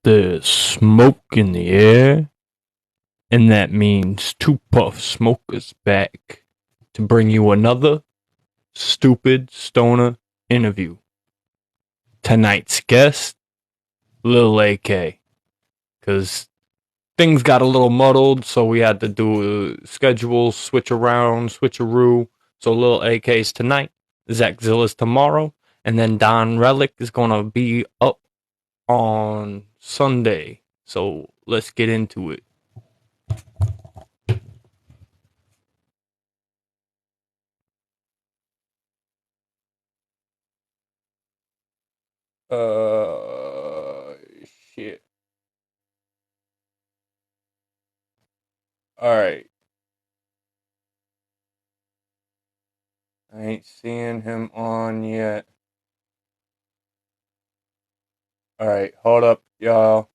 There's smoke in the air, and that means Two Puff Smoke is back to bring you another stupid stoner interview. Tonight's guest, Lil AK, because things got a little muddled, so we had to do a schedule switch around, switcheroo. So Lil AK's tonight, Zach Zilla's tomorrow, and then Don Relic is gonna be up on Sunday. So let's get into it. Uh, Shit. All right. I ain't seeing him on yet. All right, hold up, y'all.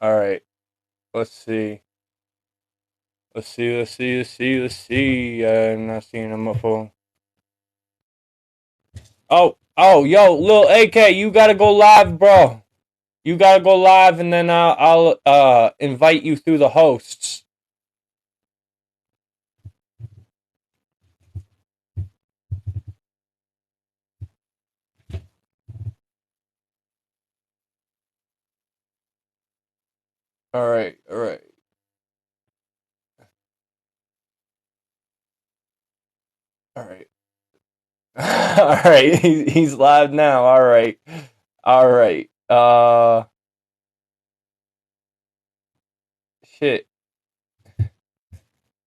All right, let's see. Let's see. I'm not seeing him on my phone. Oh, yo, Lil AK, you gotta go live, bro. You gotta go live, and then I'll invite you through the hosts. All right. All right. All right. He's live now. All right. All right. Shit.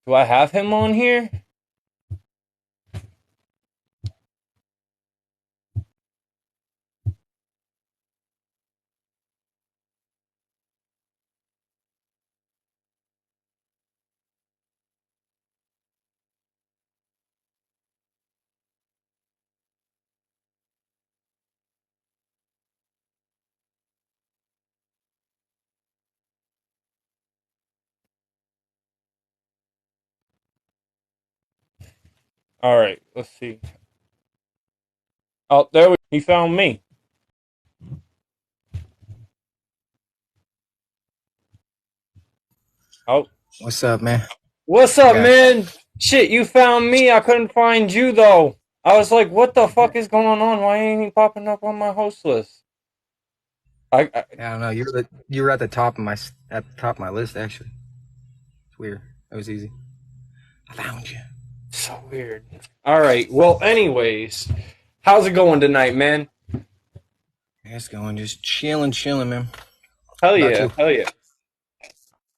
Do I have him on here? All right. Let's see. Oh, there we. He found me. Oh, What's up, man? what's I up, got man? Shit, you found me. I couldn't find you though. I was like, what the fuck is going on? Why ain't he popping up on my host list? I I don't know. You were at the top of my list actually. It's weird. It was easy. I found you. So weird. All right. Well, anyways, how's it going tonight, man? Yeah, it's going just chilling, man. Hell About yeah, you? hell yeah.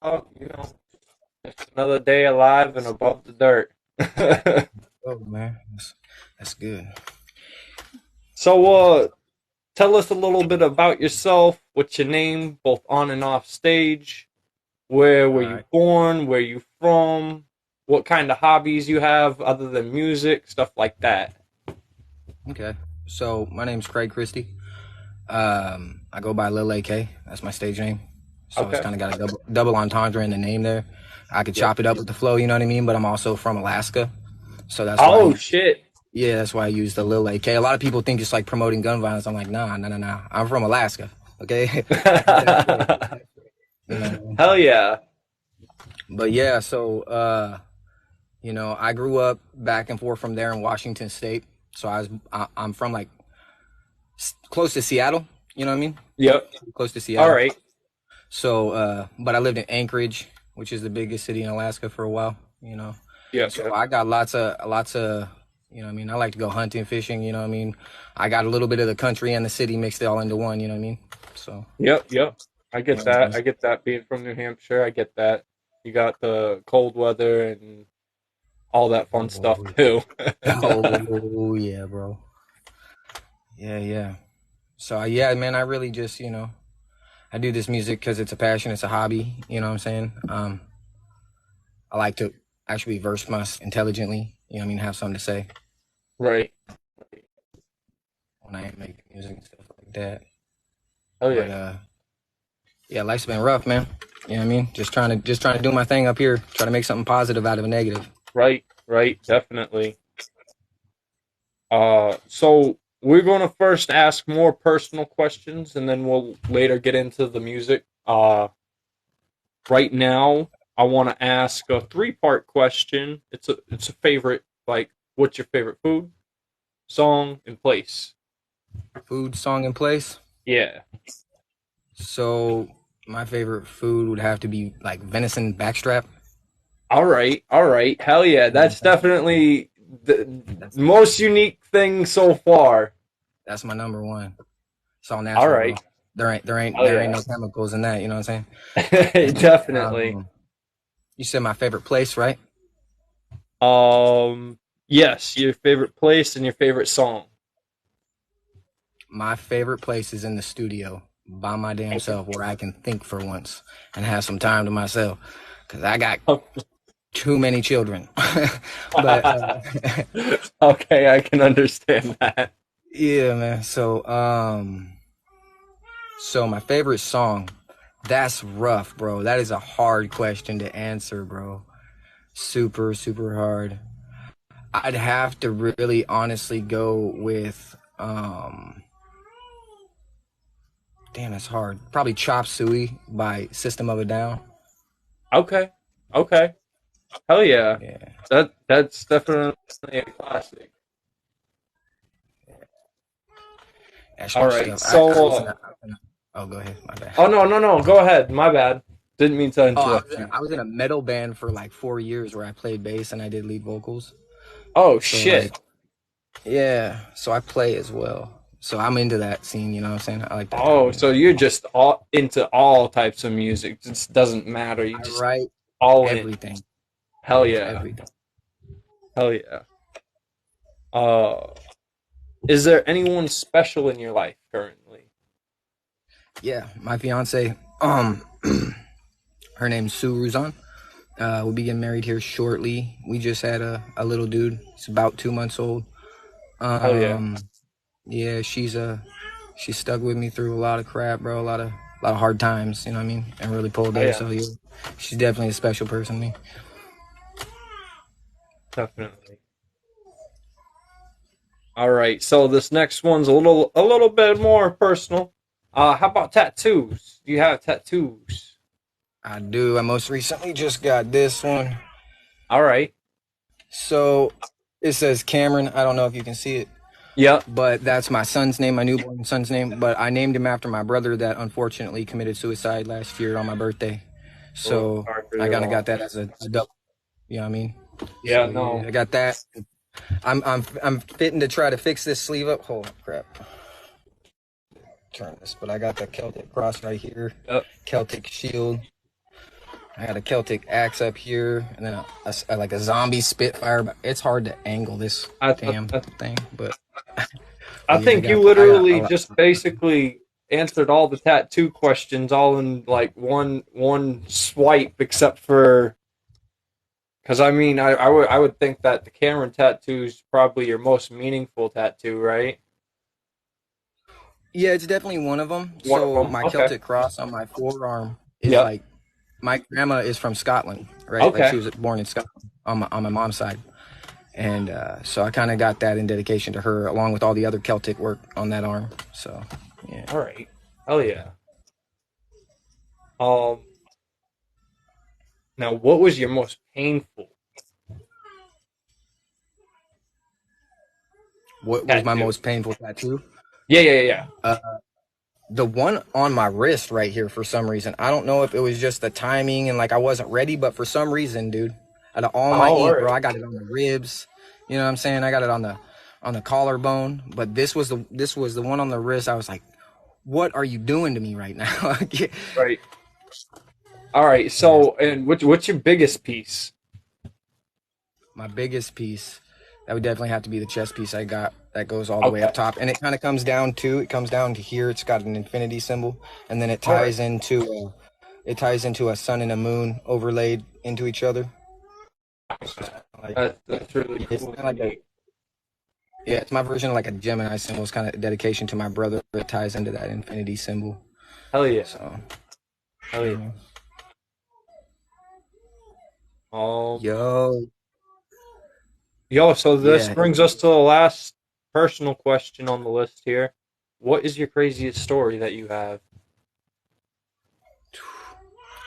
Oh, it's another day alive and above the dirt. Oh man, that's good. So, tell us a little bit about yourself. What's your name, both on and off stage? Where All were you right. born? Where you from? What kind of hobbies you have other than music? Stuff like that. Okay. So my name's Craig Christie. I go by Lil AK. That's my stage name. So it's Okay. kind of got a double entendre in the name there. I could Yep. chop it up with the flow, you know what I mean? But I'm also from Alaska, so that's why I Oh use shit. Yeah, that's why I use the Lil AK. A lot of people think it's like promoting gun violence. I'm like, nah. I'm from Alaska. Okay. I keep that straight. You know. Hell yeah. But yeah, so I grew up back and forth from there in Washington State. So I'm from like close to Seattle. You know what I mean? Yep. Close to All Seattle. right. So, but I lived in Anchorage, which is the biggest city in Alaska for a while. Yep. So Yep. I got lots of. I mean, I like to go hunting, fishing. You know what I mean? I got a little bit of the country and the city mixed all into one. You know what I mean? So. Yep. I get that. I get that. Being from New Hampshire, I get that. You got the cold weather and all that fun stuff Oh, too. oh yeah, bro. Yeah. So yeah, man, I really just I do this music because it's a passion, it's a hobby. You know what I'm saying? I like to actually verse myself intelligently. You know what I mean? Have something to say Right. when I make music and stuff like that. Oh But yeah. Yeah, life's been rough, man. You know what I mean? Just trying to do my thing up here. Try to make something positive out of a negative. Right, right, definitely. So we're gonna first ask more personal questions, and then we'll later get into the music. Right now, I want to ask a three-part question. It's a favorite. Like, what's your favorite food, song, and place? Food, song, and place. Yeah. So my favorite food would have to be like venison backstrap. All right, all right. Hell yeah, that's definitely the That's most unique thing so far. that's my number one. It's all All natural, bro. right. There Hell ain't yeah. no chemicals in that. You know what I'm saying? Definitely. Um, you said my favorite place, right? Yes, your favorite place and your favorite song. My favorite place is in the studio by my damn Okay. self, where I can think for once and have some time to myself. Cause I got too many children. But Okay, I can understand that. yeah, man. So my favorite song, that's rough, bro. That is a hard question to answer, bro. Super, super hard. I'd have to really honestly go with damn, that's hard. Probably Chop Suey by System of a Down. Okay. Okay. Hell yeah. Yeah. That's definitely a classic. That's All my right. stuff. Oh, go ahead. My bad. Oh no, no, no. Go ahead. My bad. Didn't mean to Oh, interrupt you. I was in a metal band for like 4 years where I played bass and I did lead vocals. Oh So shit. like, yeah. So I play as well. So I'm into that scene. You know what I'm saying? I like that type of Oh, so music. you're just all into all types of music. It just doesn't matter. You I just write all in. everything. Hell yeah. Everything. Hell yeah. Uh, is there anyone special in your life currently? Yeah. My fiance. Her name's Sue Ruzan. We'll be getting married here shortly. We just had a little dude. He's about 2 months old. Hell yeah. Um, yeah, she's stuck with me through a lot of crap, bro. A lot of hard times. You know what I mean? And really pulled Oh up. yeah. So yeah, she's definitely a special person to me. Definitely. All right. So this next one's a little bit more personal. How about tattoos? Do you have tattoos? I do. I most recently just got this one. All right. So it says Cameron. I don't know if you can see it, Yep. but that's my son's name, my newborn son's name. But I named him after my brother that unfortunately committed suicide last year on my birthday. Oh, So sorry for I your kind of got loss. that as a double. You know what I mean? Yeah. So yeah, No. I got that. I'm fitting to try to fix this sleeve up. Hold on, crap. Turn this, but I got the Celtic cross right here, Yep. Celtic shield. I got a Celtic axe up here, and then like a zombie Spitfire. But it's hard to angle this I, I, damn I thing, but I yeah, think you I got a literally lot. just basically answered all the tattoo questions all in like one swipe, except for because I mean I would think that the Cameron tattoo is probably your most meaningful tattoo, right? Yeah, it's definitely one of them. One of So them. my Okay. Celtic cross on my forearm is Yep. like my grandma is from Scotland, right? Like Okay. she was born in Scotland on my mom's side. And so I kind of got that in dedication to her, along with all the other Celtic work on that arm. So, yeah. All right. Hell yeah. Um. Now, what was your most painful What was my tattoo? most painful tattoo? Yeah. Yeah. Yeah. Uh, the one on my wrist right here, for some reason. I don't know if it was just the timing and like I wasn't ready, but for some reason, dude, out of all Oh, my all ink, bro, right. I got it on the ribs. You know what I'm saying? I got it on the collarbone, but this was the one on the wrist. I was like, what are you doing to me right now? Right. All right. Yeah, So, and what's your biggest piece? my biggest piece, that would definitely have to be the chest piece I got that goes all the way up Okay. top, and it comes down to here. It's got an infinity symbol, and then All right. it ties into a sun and a moon overlaid into each other. So it's like That's really it's cool kind of and like a neat. yeah, it's my version of like a Gemini symbol. It's kind of a dedication to my brother. It ties into that infinity symbol. Hell yeah. So Oh yeah. Um, Yo, Yo, so this yeah. brings us to the last personal question on the list here. What is your craziest story that you have?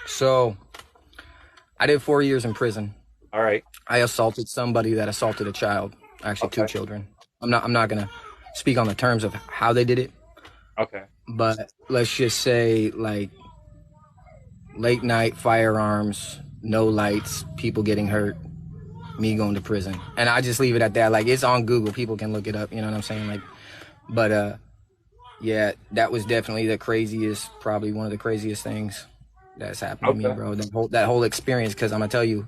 So I did 4 years in prison. All right. I assaulted somebody that assaulted a child, actually two Okay. children. I'm not gonna speak on the terms of how they did it, Okay. but let's just say like late night firearms, no lights, people getting hurt, me going to prison. And I just leave it at that. Like it's on Google, people can look it up, you know what I'm saying? Like but yeah, that was definitely the craziest, probably one of the craziest things that's happened to me, Okay. bro. That whole experience, because I'm gonna tell you,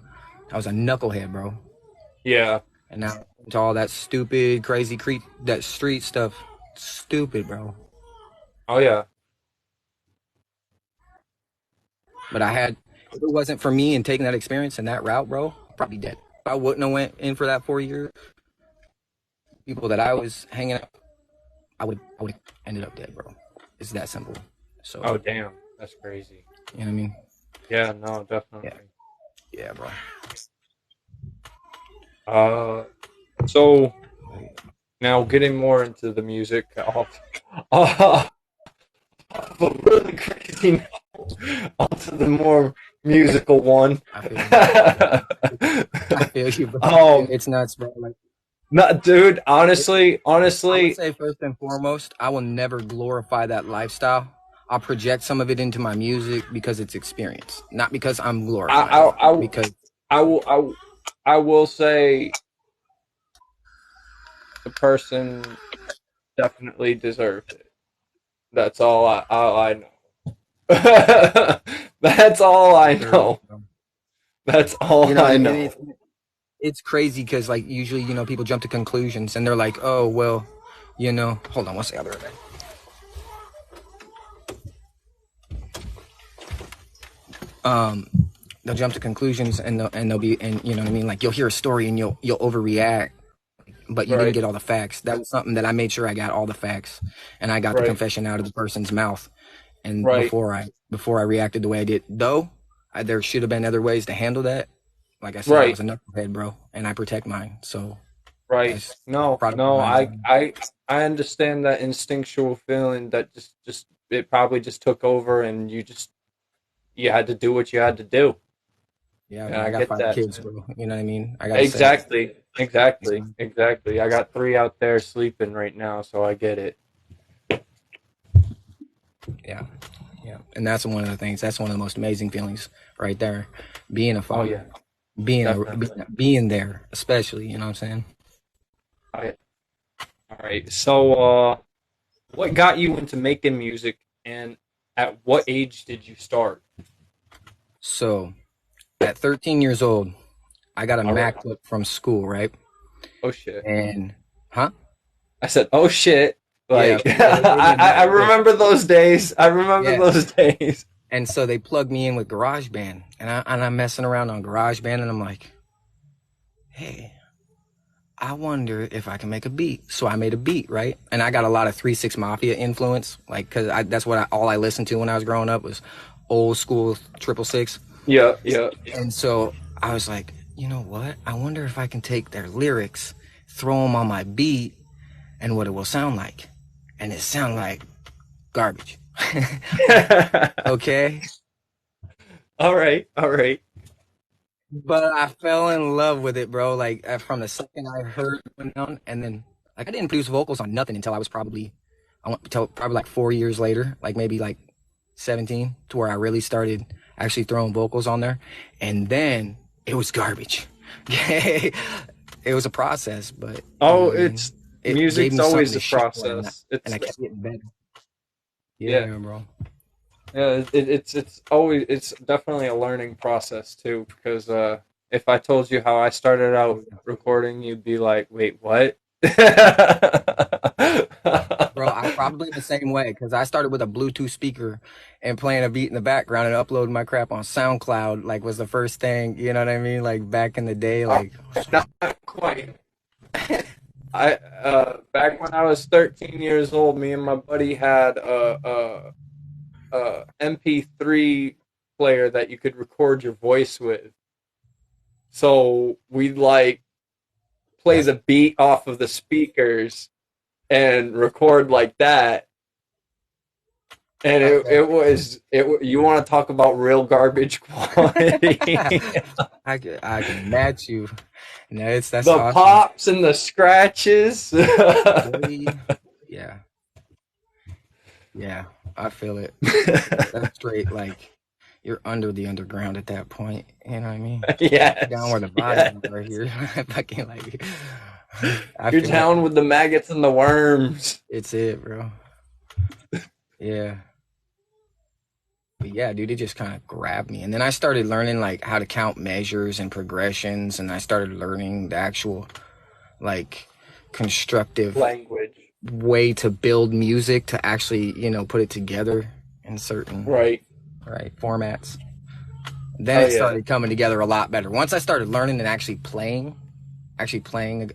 I was a knucklehead, bro. Yeah. And now to all that stupid, crazy that street stuff, stupid, bro. Oh yeah. But if it wasn't for me and taking that experience and that route, bro, probably dead. If I wouldn't have went in for that 4 years, people that I was hanging out, I would have ended up dead, bro. It's that simple. So, Oh damn. That's crazy. you know what I mean? Yeah, no, Yeah, definitely. yeah, bro. Uh so now getting more into the music off a really crazy note onto the more musical one. I feel you. I feel you, bro. um It's nuts, bro. Like, Not, dude. Honestly, I would honestly, say first and foremost, I will never glorify that lifestyle. I'll project some of it into my music because it's experience, not because I'm I, glorifying it. I, I, Because I will say the person definitely deserved it. That's all I know. That's all I know. That's you all know, I and know. it's crazy because like usually people jump to conclusions and they're like, oh well, hold on, what's the other event? Um, they'll jump to conclusions and they'll be and you know what I mean. Like you'll hear a story and you'll overreact, but you didn't Right, get all the facts. That was something that I made sure I got all the facts and I got the right, confession out of the person's mouth. And right, before I reacted the way I did, though, there should have been other ways to handle that. Like I said, I right, was a knucklehead, bro, and I protect mine. So right. that's No, product of no. my environment. I understand that instinctual feeling that just it probably just took over, and you had to do what you had to do. Yeah, And bro. I I got get five that, kids, man. bro. You know what I mean? I gotta say, Exactly, exactly, exactly. I got three out there sleeping right now, so I get it. yeah, yeah. And that's one of the things. That's one of the most amazing feelings, right there. Being a Oh father, yeah, being a definitely. being there, especially. You know what I'm saying? I, all right. So, what got you into making music, and at what age did you start? So at 13 years old, I got a All right. MacBook from school, right? Oh shit. And huh? I said, oh shit. Yeah, Like, yeah. They gave me a I MacBook. remember those days. I remember Yeah. those days. And so they plugged me in with GarageBand, and I'm messing around on GarageBand, and I'm like, hey, I wonder if I can make a beat. So I made a beat, right? And I got a lot of 3 6 Mafia influence, like because that's what all I listened to when I was growing up was old school 666. Yeah, yeah. And so I was like, you know what? I wonder if I can take their lyrics, throw them on my beat, and what it will sound like. And it sound like garbage. Okay. All right, all right. But I fell in love with it, bro. Like from the second I heard it went down, and then like I didn't produce vocals on nothing until I was I went till probably like 4 years later, like maybe like 17, to where I really started actually throwing vocals on there, and then it was garbage. it was a process, but you know Oh, what I mean. it's It gave music's me something always to a shoot for, process. and It's I kept getting better. yeah, Yeah, bro. yeah. It's always it's definitely a learning process too. Because if I told you how I started out recording, you'd be like, "Wait, what?" Bro, I'm probably the same way because I started with a Bluetooth speaker and playing a beat in the background and uploading my crap on SoundCloud, like was the first thing, you know what I mean? Like back in the day, Oh, like not quite. I back when I was 13 years old, me and my buddy had a MP3 player that you could record your voice with. So we'd like play That's the beat off of the speakers and record like that. And okay. you want to talk about real garbage quality. I can match you. No, that's The awesome. pops and the scratches. Boy, yeah, yeah, I feel it. That's straight like you're under the underground at that point. You know what I mean? Down Yes, where the bodies yes. are here. Fucking like I You're feel it. down with the maggots and the worms. It's it, bro. Yeah. But yeah, dude, it just kind of grabbed me. And then I started learning like how to count measures and progressions, and I started learning the actual like constructive Language. way to build music to actually, put it together in certain Right. right formats. Then Oh it yeah. started coming together a lot better. Once I started learning and actually playing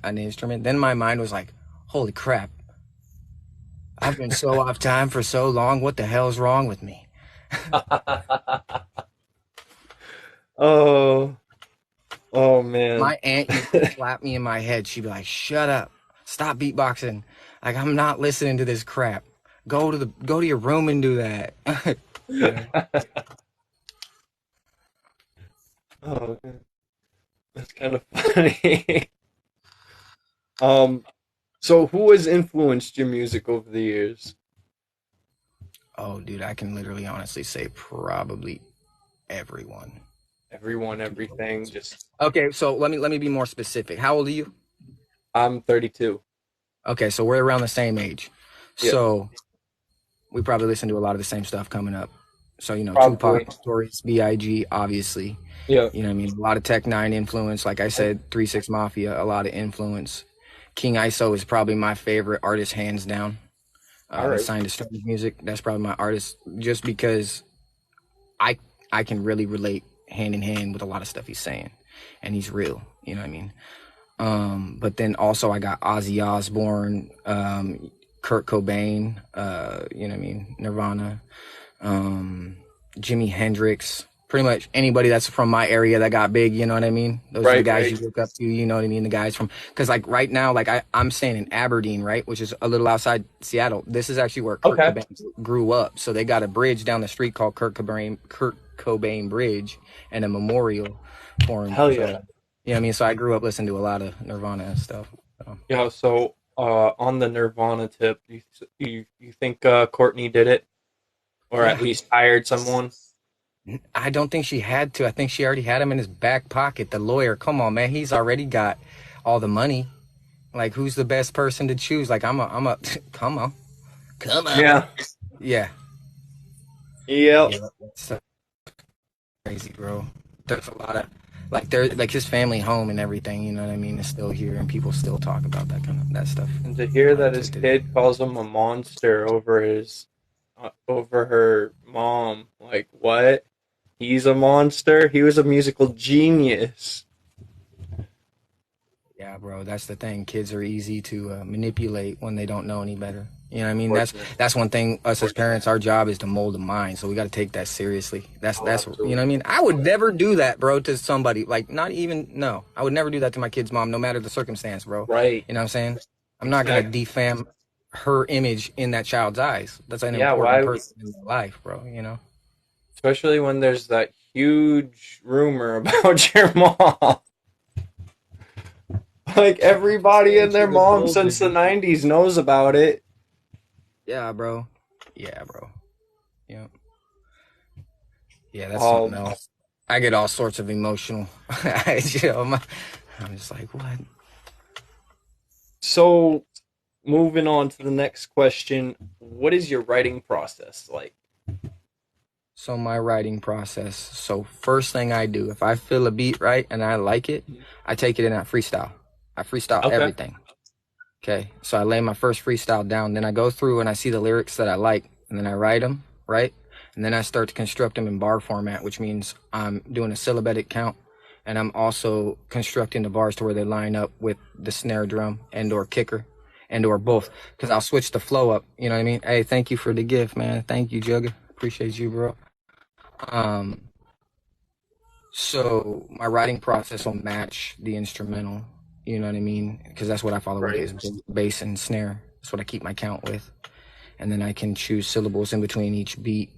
an instrument, then my mind was like, "Holy crap. I've been so off time for so long. What the hell's wrong with me?" Oh, oh man. My aunt used to slap me in my head. She'd be like, "Shut up. Stop beatboxing. Like I'm not listening to this crap. Go to your room and do that." Yeah. Oh, that's kind of funny. um, so who has influenced your music over the years? Oh, dude, I can literally honestly say probably everyone. Everyone, everything. Just Okay, so let me be more specific. How old are you? I'm 32. Okay, so we're around the same age. Yeah, So we probably listen to a lot of the same stuff coming up. So, probably. Tupac, Stories, B.I.G., obviously. Yeah. You know what I mean? A lot of Tech Nine influence. Like I said, 3 6 Mafia, a lot of influence. King ISO is probably my favorite artist, hands down. All He right. signed to Strange Music. That's probably my artist, just because I I can really relate hand in hand with a lot of stuff he's saying, and he's real. You know what I mean? But then also I got Ozzy Osbourne, Kurt Cobain, you know what I mean, Nirvana, um, Jimi Hendrix, pretty much anybody that's from my area that got big, you know what I mean? Those are the Right, guys right. you look up to, you know what I mean? The guys from, because like right now, like I'm staying in Aberdeen, right? Which is a little outside Seattle. This is actually where Kurt Okay. Cobain grew up. So they got a bridge down the street called Kurt Cobain Bridge and a memorial for him. Hell So, yeah. yeah, I mean, so I grew up listening to a lot of Nirvana and stuff. So. Yeah, so on the Nirvana tip, you think Courtney did it, or at Yeah, least hired someone? I don't think she had to. I think she already had him in his back pocket. The lawyer, come on, man, he's already got all the money. Like, who's the best person to choose? Like, come on, come on. Yeah. Yeah, Yep. yeah, that's so crazy, bro. There's a lot of like there, like his family home and everything. You know what I mean? Is still here, and people still talk about that stuff. And to hear that To his today. kid calls him a monster over her mom, like what? He's a monster. He was a musical genius. Yeah, bro, that's the thing. Kids are easy to manipulate when they don't know any better. You know what I mean? That's Fortunate. that's one thing. Us as parents, our job is to mold the mind. So we got to take that seriously. That's Oh, that's you know what I absolutely. mean. I would never do that, bro, to somebody. Like not even no. I would never do that to my kid's mom, no matter the circumstance, bro. Right. You know what I'm saying? I'm not gonna Exactly. defame her image in that child's eyes. That's an Yeah, important why? person in their life, bro. You know? Especially when there's that huge rumor about your mom. Like everybody and their Into the mom gold since the digger. 90s knows about it. Yeah, bro. Yeah, bro. Yeah. Yeah, that's something Um, else. I get all sorts of emotional. I'm just like, what? so moving on to the next question, what is your writing process like? So my writing process. So first thing I do, if I feel a beat right and I like it, I take it in at freestyle. I freestyle Okay. everything. Okay. So I lay my first freestyle down. Then I go through and I see the lyrics that I like, and then I write them, right? And then I start to construct them in bar format, which means I'm doing a syllabic count, and I'm also constructing the bars to where they line up with the snare drum and or kicker and or both. Because I'll switch the flow up. You know what I mean? Hey, thank you for the gift, man. Thank you, Jugga. Appreciate you, bro. So my writing process will match the instrumental. You know what I mean? Because that's what I follow with Right. is bass and snare. That's what I keep my count with, and then I can choose syllables in between each beat.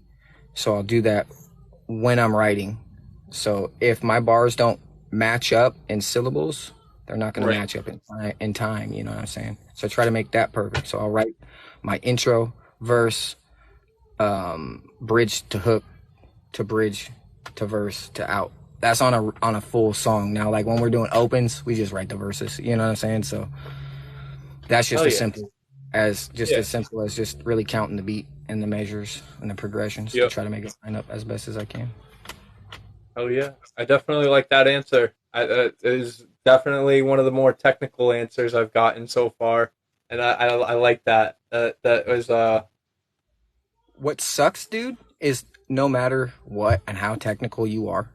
So I'll do that when I'm writing. So if my bars don't match up in syllables, they're not going to Right. match up in time. You know what I'm saying? So I try to make that perfect. So I'll write my intro, verse, bridge to hook to bridge to verse to out. That's on a full song. Now, like when we're doing opens, we just write the verses. You know what I'm saying? So that's just Hell as yeah. simple as Yeah. just really counting the beat and the measures and the progressions to Yep. try to make it line up as best as I can. Oh yeah, I definitely like that answer. That is definitely one of the more technical answers I've gotten so far, and I like that. That was What sucks, dude, is no matter what and how technical you are,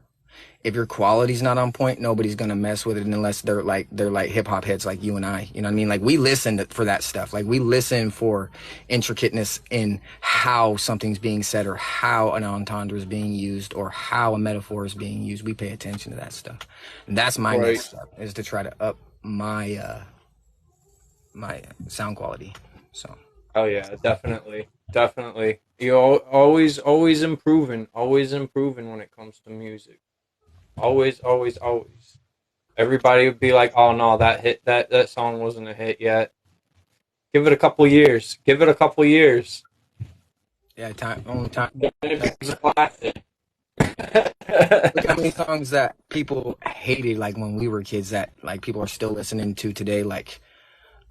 if your quality's not on point, nobody's gonna mess with it unless they're like hip hop heads like you and I. You know what I mean? Like we listen for that stuff. Like we listen for intricateness in how something's being said or how an entendre is being used or how a metaphor is being used. We pay attention to that stuff. And that's my right. next step is to try to up my sound quality. So Oh yeah, definitely, definitely. You always improving when it comes to music. Always, always, always. Everybody would be like, "Oh no, that song wasn't a hit yet. Give it a couple years. Give it a couple years." yeah, time only time. Then it becomes a classic. Look how many songs that people hated like when we were kids that like people are still listening to today, like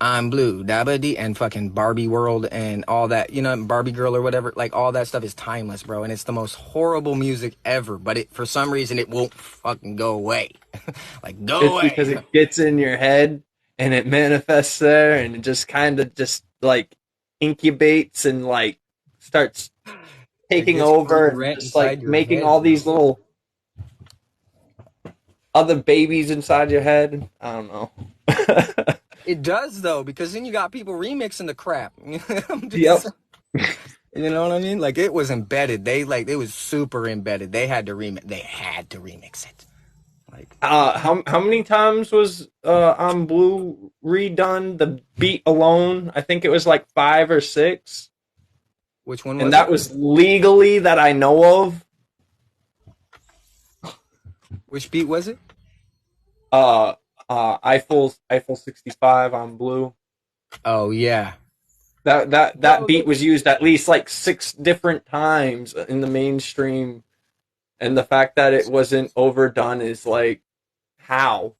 I'm Blue, Dabba Dee, and fucking Barbie World and all that, you know, Barbie Girl or whatever. Like all that stuff is timeless, bro, and it's the most horrible music ever. But it for some reason it won't fucking go away. Like go It's away. because it gets in your head and it manifests there and it just kind of just like incubates and like starts It taking gets free over and rent just like inside your making head, all bro. these little other babies inside your head. I don't know. It does though, because then you got people remixing the crap. I'm Yep. just, you know what I mean? Like it was embedded. They like it was super embedded. They had to remix. They had to remix it. Like How many times was on Blue redone the beat alone? I think it was like five or six, which one and was it? that was legally that I know of. Which beat was it? Uh, Eiffel 65 on Blue. Oh yeah, That bro. beat was used at least like six different times in the mainstream, and the fact that it wasn't overdone is like how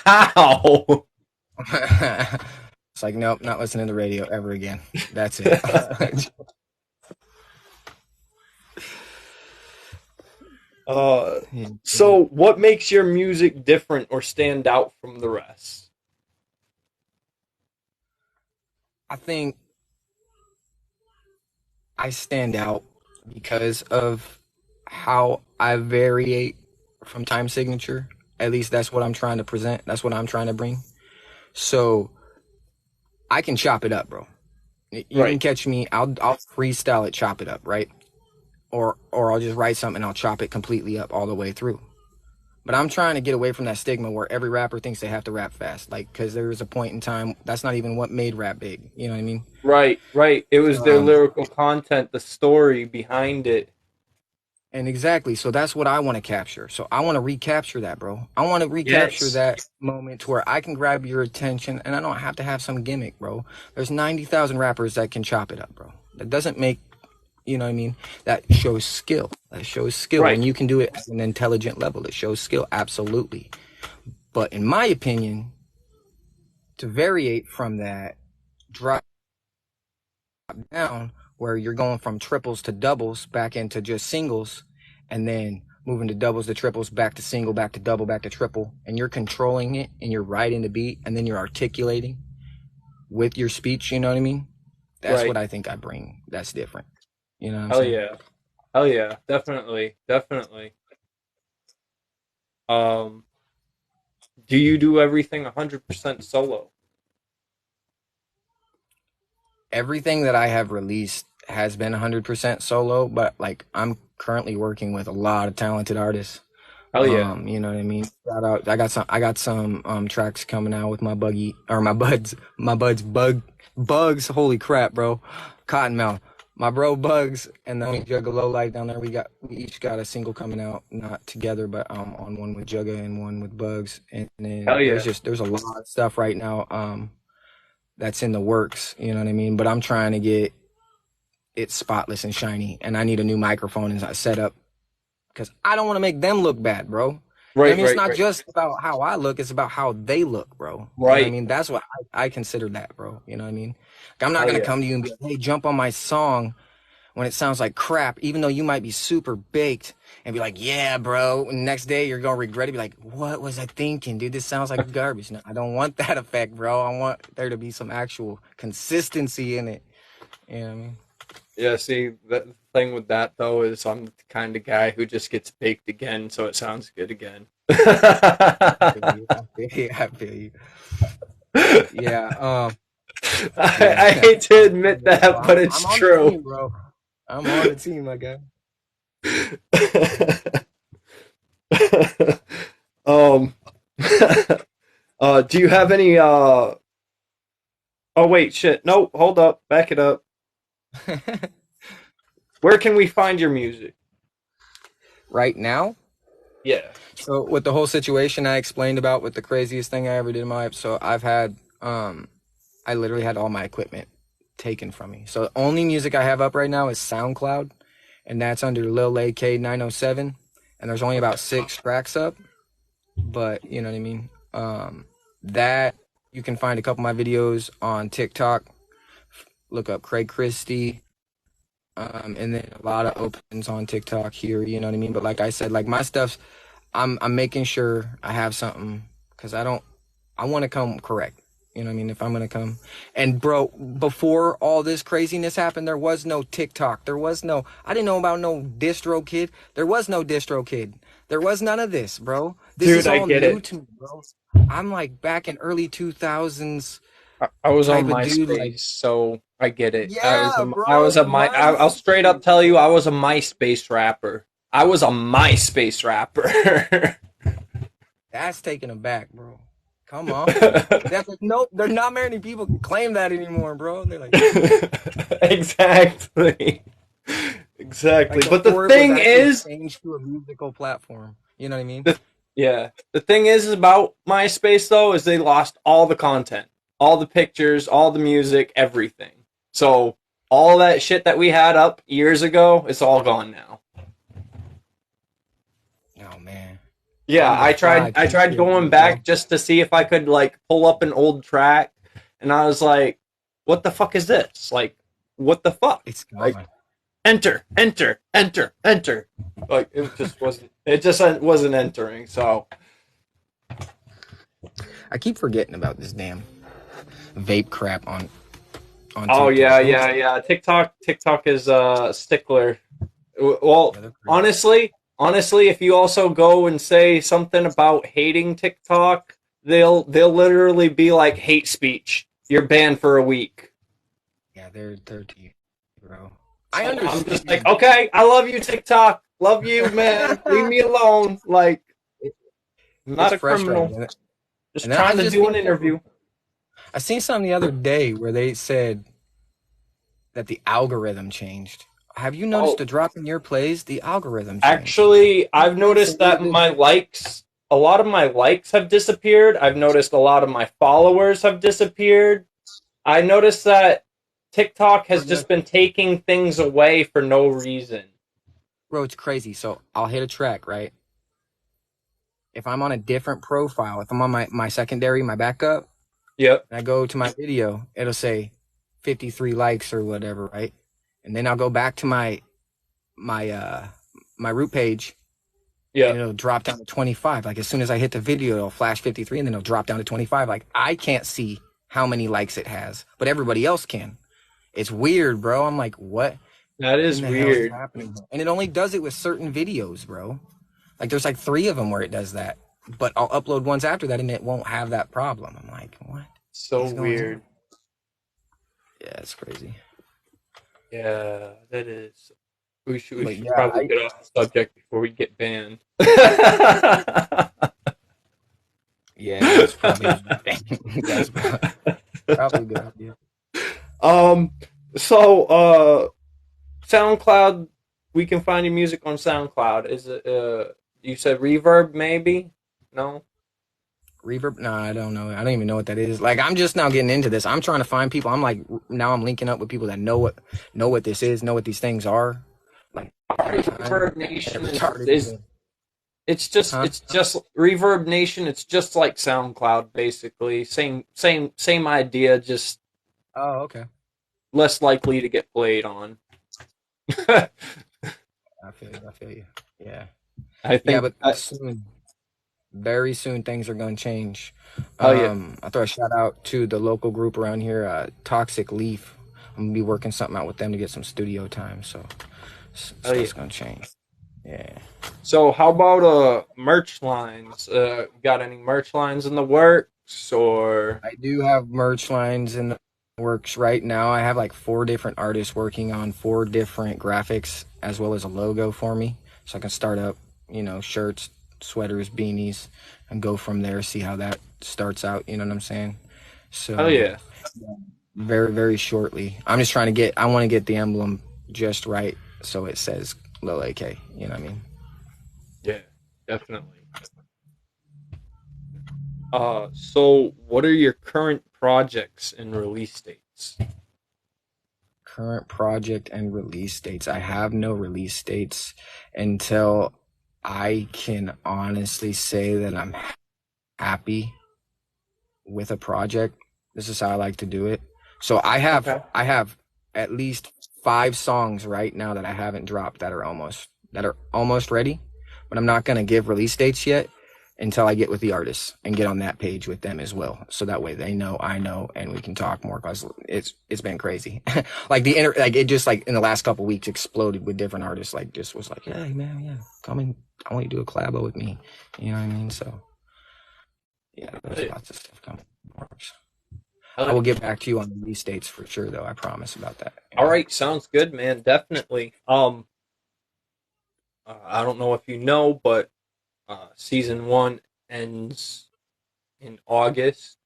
how. It's like nope, not listening to radio ever again. That's it. uh, Yeah. so what makes your music different or stand out from the rest? I think I stand out because of how I variate from time signature. At least that's what I'm trying to present. That's what I'm trying to bring. So I can chop it up, bro. You can Right, catch me. I'll freestyle it, chop it up, right? Or I'll just write something and I'll chop it completely up all the way through. But I'm trying to get away from that stigma where every rapper thinks they have to rap fast. Like, because there was a point in time that's not even what made rap big. You know what I mean? right. It was their Um, lyrical content, the story behind it. and exactly. So that's what I want to capture. So I want to recapture that, bro. I want to recapture Yes. that moment to where I can grab your attention and I don't have to have some gimmick, bro. There's 90,000 rappers that can chop it up, bro. That doesn't make, you know what I mean? That shows skill. That shows skill. Right, When you can do it at an intelligent level, it shows skill. Absolutely. But in my opinion, to variate from that, drop down where you're going from triples to doubles back into just singles and then moving to doubles to triples back to single back to double back to triple and you're controlling it and you're riding the beat and then you're articulating with your speech, you know what I mean? That's what right. I think I bring that's different. You know what I'm Hell saying? yeah. Hell yeah. Definitely. Definitely. Um, do you do everything 100% solo? Everything that I have released has been 100% solo, but like I'm currently working with a lot of talented artists. Hell yeah. You know what I mean? Shout out. I got some tracks coming out with my buggy or my buds bugs. Holy crap, bro. Cottonmouth. My bro Bugs and the homie Jugga Low Life down there. We each got a single coming out, not together, but on one with Jugga and one with Bugs. And then Hell yeah. there's a lot of stuff right now that's in the works, you know what I mean? But I'm trying to get it spotless and shiny, and I need a new microphone and a setup because I don't want to make them look bad, bro. You know what I Right, mean? It's right, not right. just about how I look, it's about how they look, bro. You know what I Right. mean? That's what I consider that, bro. You know what I mean? Like, I'm not Hell gonna yeah. come to you and be like, hey, jump on my song when it sounds like crap, even though you might be super baked and be like, yeah, bro. And the next day you're gonna regret it, be like, what was I thinking, dude? This sounds like garbage. No, I don't want that effect, bro. I want there to be some actual consistency in it. You know what I mean? Yeah, see, the thing with that though is I'm the kind of guy who just gets baked again, so it sounds good again. I feel you. I feel you. I feel you. Yeah. Yeah. I hate to admit that, but I'm it's on the true. team, bro. I'm on the team, my guy. um, do you have any? Oh wait, shit. No, hold up, back it up. Where can we find your music? Right now, Yeah. so with the whole situation I explained about with the craziest thing I ever did in my life, so I literally had all my equipment taken from me. So the only music I have up right now is SoundCloud, and that's under Lil AK 907, and there's only Okay. about 6 tracks up. But you know what I mean. That you can find a couple of my videos on TikTok. Look up Craig Christie. And then a lot of opens on TikTok here, you know what I mean? But like I said, like my stuff's, I'm making sure I have something because I want to come correct. You know what I mean? If I'm gonna come, and bro, before all this craziness happened, there was no TikTok. I didn't know about no distro kid. There was no distro kid. There was none of this, bro. This Dude, is I all get new it. to me, bro. I'm like back in early 2000s I was on type of dude. Like, MySpace, so I get it. yeah, I bro, was a my. I'll straight up MySpace. tell you, I was a MySpace rapper. I was a MySpace rapper. That's taking it back, bro. Come on. That's like, nope, there's not many people can claim that anymore, bro. They're Exactly. Exactly. like But the before it was thing actually is, changed to a musical platform. You know what I mean? the, yeah, the thing is about MySpace though is they lost all the content, all the pictures, all the music, everything. So all that shit that we had up years ago, it's all gone now. Oh man. Yeah, I'm with I five tried going PTSD, bro. back just to see if I could like pull up an old track, and I was like, "What the fuck is this? Like, what the fuck? It's Like, gone. enter, enter, enter, enter." Like it just wasn't. It just wasn't entering. So I keep forgetting about this damn vape crap on oh yeah, TikTok. yeah, yeah. TikTok is a stickler. Well, Yeah, they're crazy. honestly, if you also go and say something about hating TikTok, they'll literally be like hate speech. You're banned for a week. Yeah, they're deep, bro. I So I'm just like, understand. okay, I love you, TikTok. Love you, man. Leave me alone. Like, It, I'm it's not a criminal. frustrating. Just And then I trying to just do an seen interview. I seen something the other day where they said that the algorithm changed. Have you noticed Oh, a drop in your plays? The algorithm changed. actually, I've It's noticed that weird. my likes, a lot of my likes have disappeared. I've noticed a lot of my followers have disappeared. I noticed that TikTok has just been taking things away for no reason. Bro, it's crazy. So I'll hit a track, right? If I'm on a different profile, if I'm on my secondary, my backup, Yep. and I go to my video, it'll say 53 likes or whatever, right? And then I'll go back to my my root page and Yep. it'll drop down to 25. Like as soon as I hit the video, it'll flash 53 and then it'll drop down to 25. Like I can't see how many likes it has, but everybody else can. It's weird, bro. I'm like, what That in is the hell is weird. happening? And it only does it with certain videos, bro. Like there's like 3 of them where it does that. But I'll upload ones after that and it won't have that problem. I'm like, what So is going on? weird. Yeah, it's crazy. Yeah, that is. we But should yeah, probably get off the subject before we get banned. yeah, that's probably a good thing. That's probably a good idea. um. So, SoundCloud. We can find your music on SoundCloud. Is it? You said Reverb, maybe? No. Reverb? No, I don't know. I don't even know what that is. Like, I'm just now getting into this. I'm trying to find people. I'm like, now I'm linking up with people that know what this is, know what these things are. Like, every time, Reverb Nation every artist, is huh? it's just Reverb Nation. It's just like SoundCloud, basically. Same idea, just Oh, okay. less likely to get played on. I I feel you. I feel you. Yeah. Yeah, think. but soon, very soon, things are going to change. Oh yeah. I throw a shout out to the local group around here, Toxic Leaf. I'm gonna be working something out with them to get some studio time. So Oh yeah. stuff's gonna change. Yeah. So how about merch lines? Got any merch lines in the works or? I do have merch lines in the works right now. I have like 4 different artists working on 4 different graphics as well as a logo for me. So I can start up, shirts, sweaters, beanies, and go from there, see how that starts out, you know what I'm saying? Oh So yeah. very, very shortly. I want to get the emblem just right so it says Lil AK, you know what I mean? Yeah, definitely. So what are your current projects and release dates? Current project and release dates. I have no release dates until I can honestly say that I'm happy with a project. This is how I like to do it. So Okay. I have at least 5 songs right now that I haven't dropped that are almost ready, but I'm not gonna give release dates yet until I get with the artists and get on that page with them as well. So that way they know, I know, and we can talk more because it's been crazy. Like like it just like in the last couple weeks exploded with different artists. Like just was like, hey man, yeah, come in. I want you to do a collabo with me. You know what I mean? So yeah, there's lots of stuff coming. I will get back to you on the release dates for sure, though. I promise about that. All Yeah. right, sounds good, man. Definitely. I don't know if you know, but season one ends in August,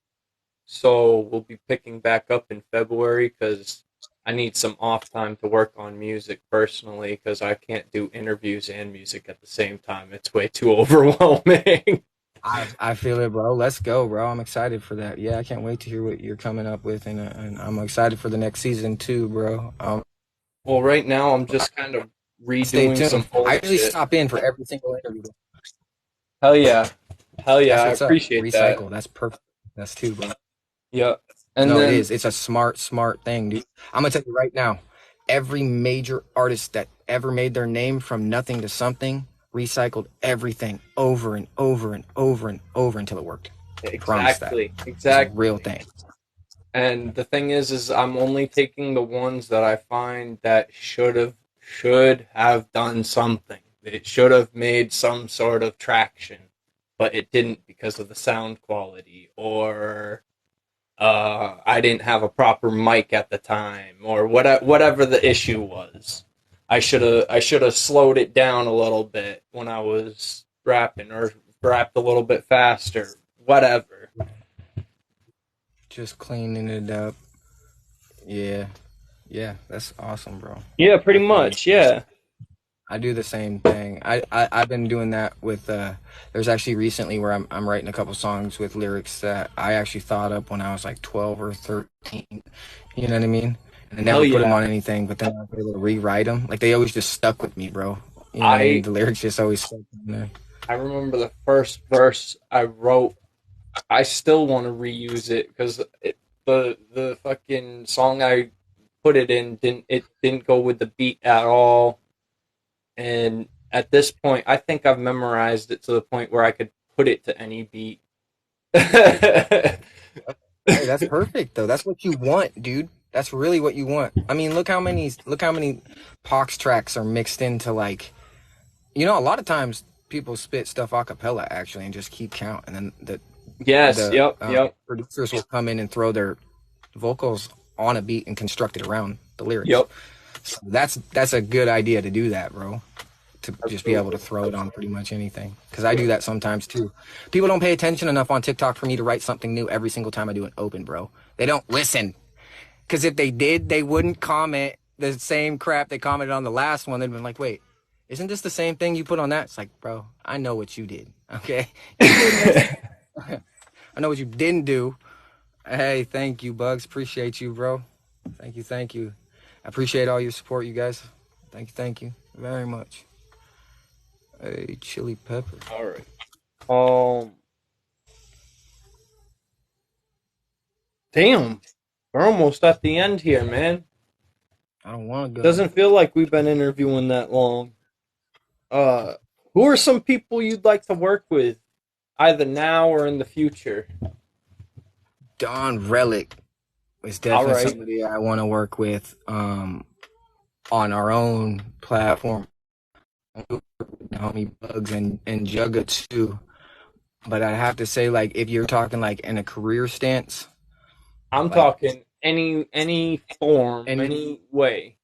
so we'll be picking back up in February because I need some off time to work on music personally because I can't do interviews and music at the same time. It's way too overwhelming. I feel it, bro. Let's go, bro. I'm excited for that. Yeah, I can't wait to hear what you're coming up with, and I'm excited for the next season too, bro. Well, right now I'm just kind of Stay redoing some tuned. I old usually shit. stop in for every single interview. Hell yeah. Hell yeah, That's I what's up. appreciate that. Recycle. That's perfect. That's too, bro. Yeah. And No, it then is. It's a smart thing, dude. I'm gonna tell you right now. Every major artist that ever made their name from nothing to something recycled everything over and over and over and over until it worked. Promise that. It's a real exactly. thing. And the thing is I'm only taking the ones that I find that should have done something. It should have made some sort of traction, but it didn't because of the sound quality or I didn't have a proper mic at the time, or whatever the issue was. I should have slowed it down a little bit when I was rapping, or rapped a little bit faster. Whatever. Just cleaning it up. Yeah. Yeah. That's awesome, bro. Yeah, pretty I feel you. much. Yeah. I do the same thing. I've been doing that with there's actually recently where I'm writing a couple songs with lyrics that I actually thought up when I was like 12 or 13. You know what I mean? And I Hell never put them yeah. on anything, but then I was able to rewrite them. Like they always just stuck with me, bro. You know what I mean? I The lyrics just always stuck in there. I remember the first verse I wrote. I still want to reuse it because the fucking song I put it in didn't go with the beat at all. And at this point, I think I've memorized it to the point where I could put it to any beat. Hey, that's perfect though. That's what you want, dude. That's really what you want. I mean, look how many Pox tracks are mixed into like, a lot of times people spit stuff a cappella actually and just keep count, and then Yes, the yep, yep, producers will come in and throw their vocals on a beat and construct it around the lyrics. yep. That's a good idea to do that, bro. To just be able to Absolutely. throw it on pretty much anything. Because I do that sometimes too. People don't pay attention enough on TikTok for me to write something new every single time I do an open, bro. They don't listen. Because if they did, they wouldn't comment the same crap they commented on the last one. They'd been like, wait, isn't this the same thing you put on that? It's like, bro, I know what you did. Okay. You didn't listen. I know what you didn't do. Hey, thank you, Bugs. Appreciate you, bro. Thank you, thank you. I appreciate all your support, you guys. Thank you very much. Hey, chili pepper. All right. Um. Damn. We're almost at the end here, man. I don't want to go. Doesn't feel like we've been interviewing that long. Uh, who are some people you'd like to work with, either now or in the future? Don Relic is All definitely right. somebody I want to work with on our own platform. Homie Bugs and Jugga too. But I have to say, like, if you're talking like in a career stance, I'm like, talking any form, and any way.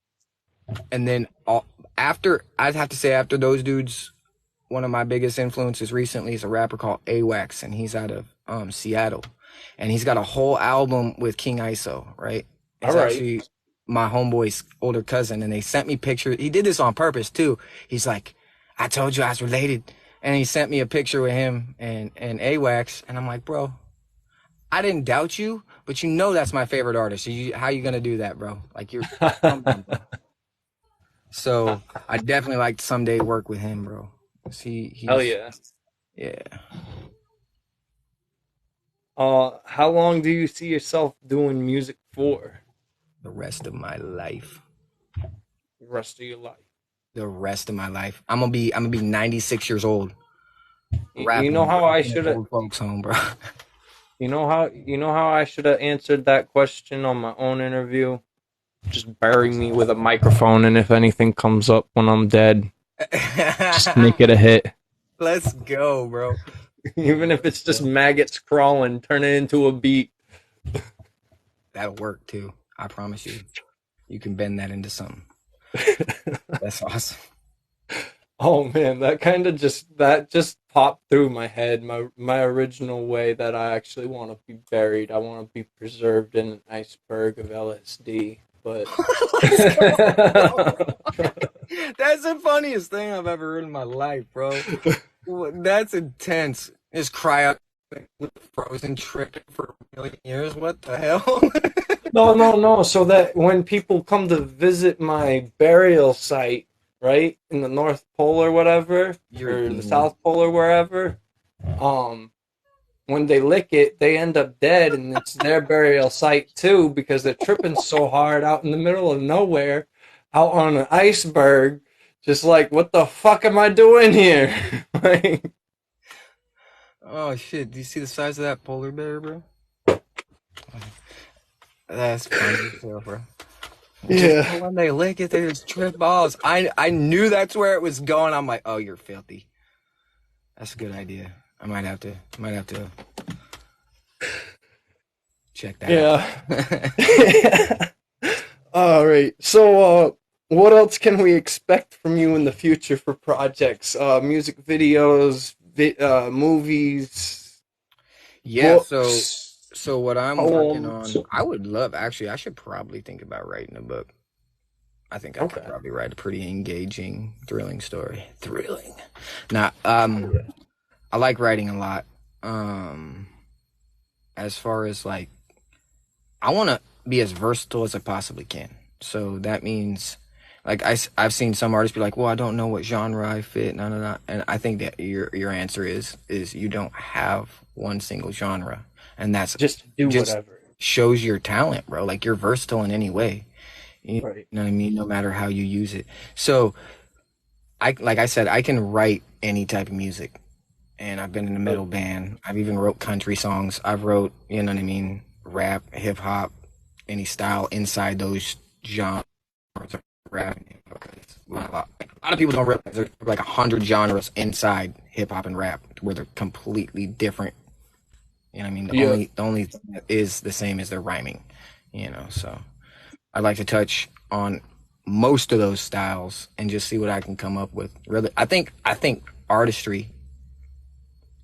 and then after, I'd have to say after those dudes, one of my biggest influences recently is a rapper called AWAX, and he's out of Seattle, and he's got a whole album with King ISO. Right? All It's right. actually my homeboy's older cousin, and they sent me pictures. He did this on purpose too. He's like, I told you I was related, and he sent me a picture with him and AWAX, and I'm like, bro, I didn't doubt you, but you know that's my favorite artist. So how you gonna do that, bro? Like you're, come on, bro. So I definitely like to someday work with him, bro. 'Cause Hell he's yeah. yeah. How long do you see yourself doing music for? The rest of my life. The rest of your life. The rest of my life. I'm gonna be 96 years old. You know how I Rapping at should have. old folks home, bro. You know how I should have answered that question on my own interview. Just bury me with a microphone, and if anything comes up when I'm dead, just make it a hit. Let's go, bro. Even if it's just maggots crawling, turn it into a beat. That'll work too. I promise you. You can bend that into something. That's awesome. Oh man, that just popped through my head. My original way that I actually want to be buried. I want to be preserved in an iceberg of LSD. But Let's go, bro. That's the funniest thing I've ever heard in my life, bro. That's intense. Just cry out frozen tripping for a million years. What the hell? no, no, no. So that when people come to visit my burial site, right, in the North Pole or whatever, You're a or the demon. South Pole or wherever, um, when they lick it, they end up dead, and it's their burial site too because they're tripping so hard out in the middle of nowhere, out on an iceberg, just like, what the fuck am I doing here? Like, Oh shit! Do you see the size of that polar bear, bro? That's funny as hell, bro. Just yeah. when they lick it, they just trip balls. I knew that's where it was going. I'm like, oh, you're filthy. That's a good idea. I might have to check that Yeah. out. All right. So, what else can we expect from you in the future for projects? Music videos, movies, Yeah, books, so what I'm working poems. on, I would love actually, I should probably think about writing a book. I think I could Okay. probably write a pretty engaging, thrilling story. Thrilling. Now, Oh, yeah. I like writing a lot. Um, as far as like, I want to be as versatile as I possibly can. So that means, like, I've seen some artists be like, well, I don't know what genre I fit, no, no, no. And I think that your answer is you don't have one single genre, and that's Just do just whatever. shows your talent, bro. Like you're versatile in any way. You Right. know what I mean? No matter how you use it. So like I said, I can write any type of music, and I've been in a metal band. I've even wrote country songs. I've wrote, you know what I mean, rap, hip hop, any style inside those genres of rap. A lot of people don't realize there's like 100 genres inside hip hop and rap where they're completely different. You know what I mean? The Yeah. only the only thing that is the same is their rhyming. So I like to touch on most of those styles and just see what I can come up with. Really, I think artistry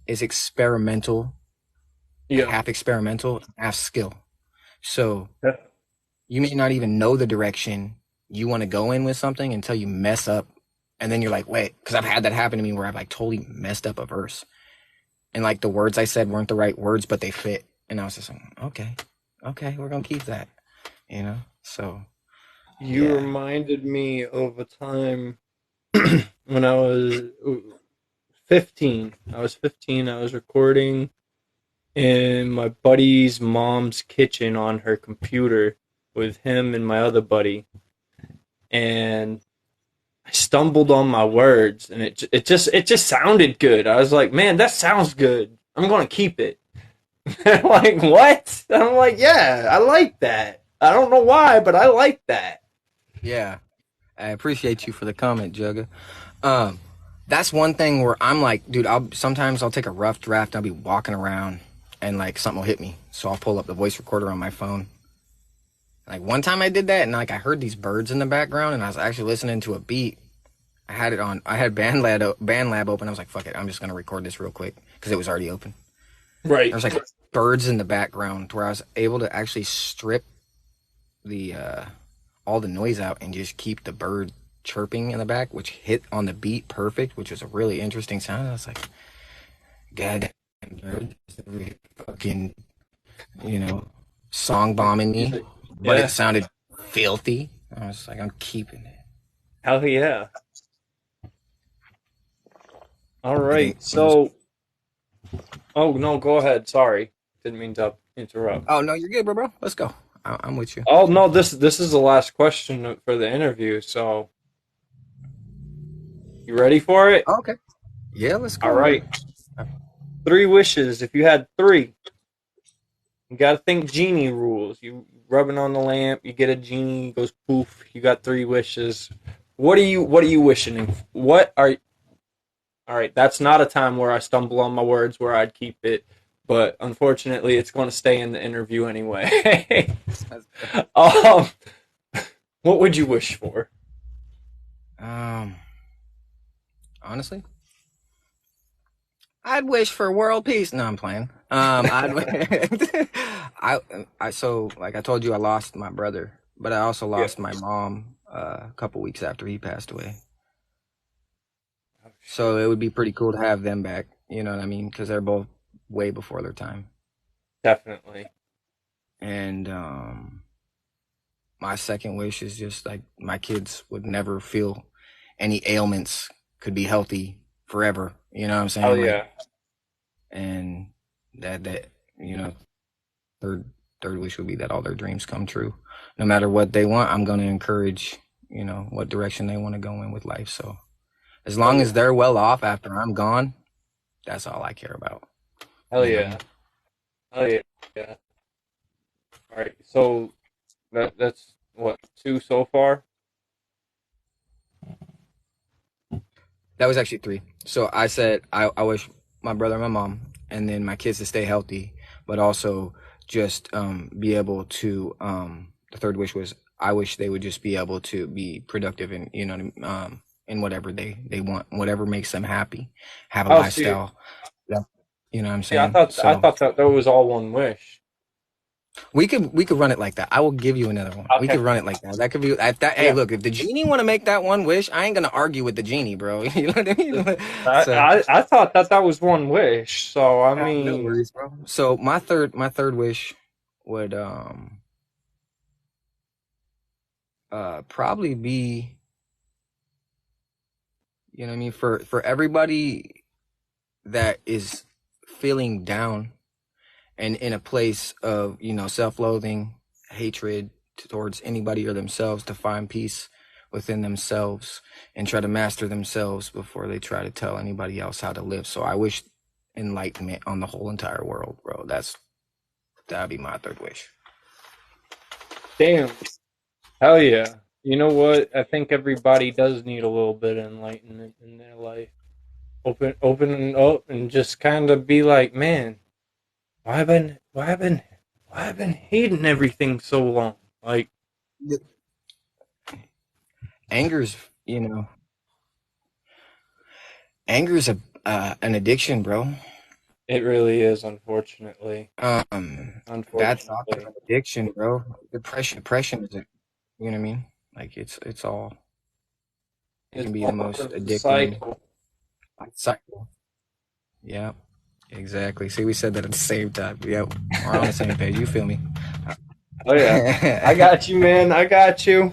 is experimental, Yeah. half experimental, half skill. So you may not even know the direction you want to go in with something until you mess up, and then you're like, wait, because I've had that happen to me where I've like totally messed up a verse, and like the words I said weren't the right words, but they fit, and I was just like, okay, okay, we're gonna keep that, you know. So You yeah. reminded me of a time when I was 15. I was 15. I was recording in my buddy's mom's kitchen on her computer with him and my other buddy. And I stumbled on my words and it just sounded good. I was like, "Man, that sounds good. I'm going to keep it." They're like, "What?" And I'm like, "Yeah, I like that. I don't know why, but I like that." Yeah, I appreciate you for the comment, Jugga. Um, that's one thing where I'm like, dude, I'll take a rough draft. I'll be walking around and like something will hit me, so I'll pull up the voice recorder on my phone. Like one time I did that, and like I heard these birds in the background, and I was actually listening to a beat. I had it on. I had BandLab open. I was like, fuck it, I'm just gonna record this real quick because it was already open. There Right. was like birds in the background where I was able to actually strip the all the noise out and just keep the bird chirping in the back, which hit on the beat perfect, which was a really interesting sound. I was like, God damn bird, fucking, you know, song bombing me, but it Yeah. sounded filthy. I was like, I'm keeping it. Hell yeah. All I think right. it was. So, oh no, go ahead. Sorry. Didn't mean to interrupt. Oh no, you're good, bro. Let's go. I'm with you. Oh no, this is the last question for the interview. So, you ready for it? Oh, okay. Yeah, let's All go, man. right. Three wishes. If you had three, you got to think genie rules. You rubbing on the lamp, you get a genie, goes poof. You got three wishes. What are you wishing? What are All right, that's not a time where I stumble on my words where I'd keep it, but unfortunately, it's going to stay in the interview anyway. Let's go. um, what would you wish for? Um, honestly, I'd wish for world peace. No, I'm playing. I, so like I told you, I lost my brother, but I also Yeah. lost my mom a couple weeks after he passed away. Oh, So shit. it would be pretty cool to have them back. You know what I mean? Because they're both way before their time. Definitely. And my second wish is just like my kids would never feel any ailments, could be healthy forever. You know what I'm Oh saying? Like, yeah. and that you know, third third wish would be that all their dreams come true. No matter what they want, I'm gonna encourage, what direction they want to go in with life. So as Hell long as yeah. they're well off after I'm gone, that's all I care about. Hell You know. yeah. Hell yeah. Yeah. All right. So that's what, two so far. That was actually three. So I said I wish my brother and my mom, and then my kids to stay healthy, but also just be able to. The third wish was I wish they would just be able to be productive and in whatever they want, whatever makes them happy, have a Oh, see, lifestyle. That, you know what I'm see, I saying? thought I So thought that was all one wish. we could run it like that. I will give you another one. We could Okay. run it like that. That could be at that. Hey, Yeah. look, if the genie want to make that one wish, I ain't gonna argue with the genie, bro. You know what I mean? I, So. I thought that was one wish. So I No mean, worries, bro. So my third wish would probably be, you know what I mean, for everybody that is feeling down and in a place of, self-loathing, hatred towards anybody or themselves, to find peace within themselves and try to master themselves before they try to tell anybody else how to live. So I wish enlightenment on the whole entire world, bro. That'd be my third wish. damn. Hell yeah. You know what? I think everybody does need a little bit of enlightenment in their life. Open up and just kind of be like, man, why I've been hating everything so long? Like, Anger's, you know, anger's an addiction, bro. It really is, unfortunately. Um, bad thoughts are Unfortunately. an addiction, bro. Depression is it. You know what I mean? Like it's all. It It's can be the part most of the addicting cycle. cycle. Yeah, exactly. See, we said that at the same time. Yep, we're on the same page. You feel me? Oh yeah. I got you, man. I got you.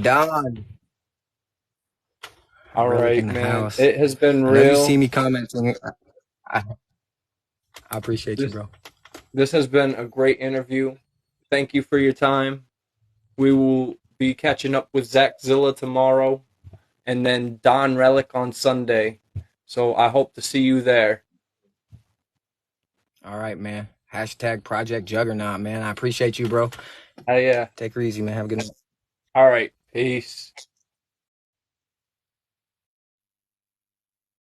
Don, All relic in right, the man. house. It has been I know you see real. me commenting. I appreciate you, This bro. this has been a great interview. Thank you for your time. We will be catching up with Zach Zilla tomorrow and then Don Relic on Sunday. So I hope to see you there. All right, man. Hashtag Project Juggernaut, man. I appreciate you, bro. Yeah. Take her easy, man. Have a good night. All right. Peace.